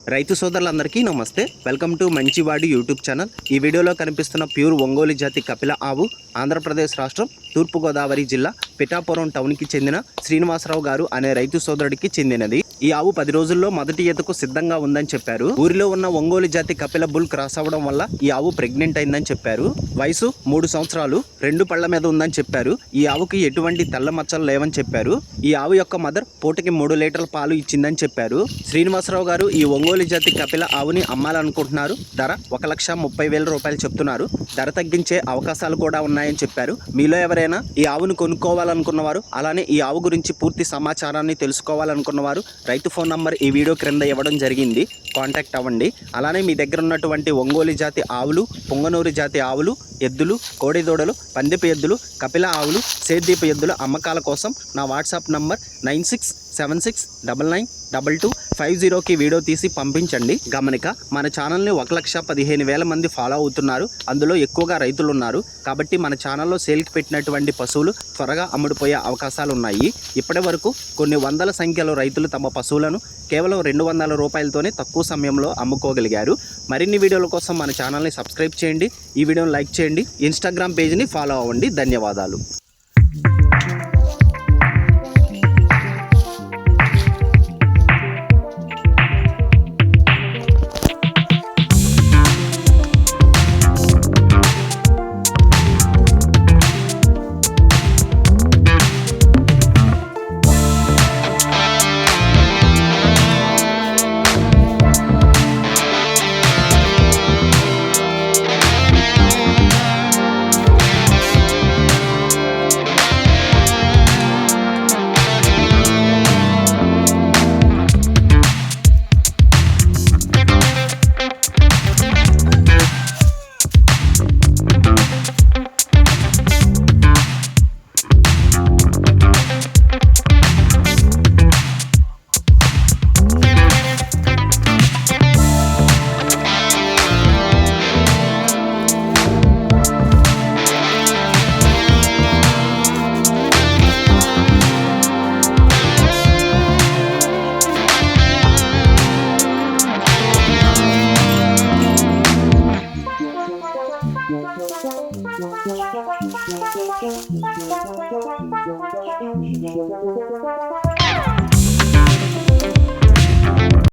రైతు సోదరులందరికీ నమస్తే. వెల్కమ్ టు మంచివాడి యూట్యూబ్ ఛానల్. ఈ వీడియోలో కనిపిస్తున్న ప్యూర్ ఒంగోలు జాతి కపిల ఆవు ఆంధ్రప్రదేశ్ రాష్ట్రం తూర్పుగోదావరి జిల్లా పిఠాపురం టౌన్కి చెందిన శ్రీనివాసరావు గారు అనే రైతు సోదరుడికి చెందినది. ఈ ఆవు 10 రోజుల్లో మొదటి ఈతకు సిద్ధంగా ఉందని చెప్పారు. ఊరిలో ఉన్న ఒంగోలు జాతి కపిల బుల్ క్రాస్ అవ్వడం వల్ల ఈ ఆవు ప్రెగ్నెంట్ అయిందని చెప్పారు. వయసు 3 సంవత్సరాలు, 2 పళ్ల మీద ఉందని చెప్పారు. ఈ ఆవుకి ఎటువంటి తెల్ల మచ్చలు లేవని చెప్పారు. ఈ ఆవు యొక్క మదర్ పూటకి 3 లీటర్ల పాలు ఇచ్చిందని చెప్పారు. శ్రీనివాసరావు గారు ఈ ఒంగోలు జాతి కపిల ఆవుని అమ్మాలనుకుంటున్నారు. ధర 1,30,000 రూపాయలు చెప్తున్నారు. ధర తగ్గించే అవకాశాలు కూడా ఉన్నాయని చెప్పారు. మీలో ఎవరైనా ఈ ఆవును కొనుక్కోవాలనుకున్నవారు, అలానే ఈ ఆవు గురించి పూర్తి సమాచారాన్ని తెలుసుకోవాలనుకున్నవారు రైతు ఫోన్ నంబర్ ఈ వీడియో క్రింద ఇవ్వడం జరిగింది. కాంటాక్ట్ అవ్వండి. అలానే మీ దగ్గర ఉన్నటువంటి ఒంగోలు జాతి ఆవులు, పొంగనూరు జాతి ఆవులు, ఎద్దులు, కోడిదూడలు, పందిపు ఎద్దులు, కపిల ఆవులు, సేద్దీపు ఎద్దుల అమ్మకాల కోసం నా వాట్సాప్ నంబర్ 9676992250కి వీడియో తీసి పంపించండి. గమనిక, మన ఛానల్ని 1,15,000 మంది ఫాలో అవుతున్నారు. అందులో ఎక్కువగా రైతులు ఉన్నారు. కాబట్టి మన ఛానల్లో సేల్కి పెట్టినటువంటి పశువులు త్వరగా అమ్ముడుపోయే అవకాశాలు ఉన్నాయి. ఇప్పటి వరకు కొన్ని వందల సంఖ్యలో రైతులు తమ పశువులను కేవలం 200 రూపాయలతోనే తక్కువ సమయంలో అమ్ముకోగలిగారు. మరిన్ని వీడియోల కోసం మన ఛానల్ని సబ్స్క్రైబ్ చేయండి. ఈ వీడియోని లైక్ చేయండి. ఇన్స్టాగ్రామ్ పేజ్ని ఫాలో అవ్వండి. ధన్యవాదాలు.